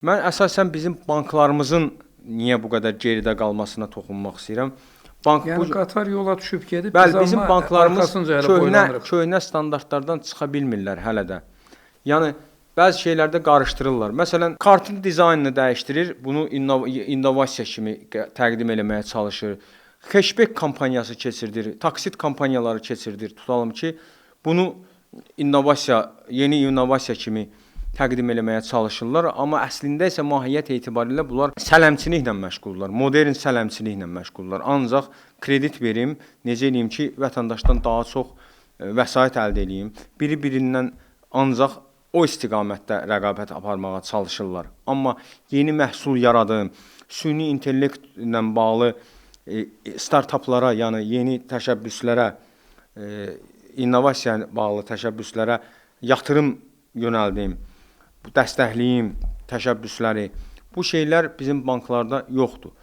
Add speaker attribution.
Speaker 1: Mən əsasən bizim banklarımızın niyə bu qədər geridə qalmasına toxunmaq istəyirəm.
Speaker 2: Yəni qatar yola düşüb gedib,
Speaker 1: bəli,
Speaker 2: biz
Speaker 1: bizim
Speaker 2: amma
Speaker 1: banklarımız
Speaker 2: arxasınca hələ boylanırıq.
Speaker 1: köhnə standartlardan çıxa bilmirlər hələ də. Yəni bəzi şeylərdə qarışdırırlar. Məsələn, kartın dizaynını dəyişdirir, bunu innovasiya kimi təqdim eləməyə çalışır. Cashback kampaniyası keçirdir, taksit kampaniyaları keçirdir. Tutalım ki, bunu yeni innovasiya kimi təqdim eləməyə çalışırlar, amma əslində isə mahiyyət etibarilə bunlar sələmçiliklə məşğuldurlar, modern sələmçiliklə məşğuldurlar. Ancaq kredit verim, necə eləyim ki, vətəndaşdan daha çox vəsait əldə eləyim. Biri-birindən ancaq o istiqamətdə rəqabət aparmağa çalışırlar. Amma yeni məhsul yaradım, süni intellektlə bağlı startaplara, yəni yeni təşəbbüslərə, innovasiyaya bağlı təşəbbüslərə yatırım yönəldim, dəstəkləyim təşəbbüsləri. Bu şeylər bizim banklarda yoxdur.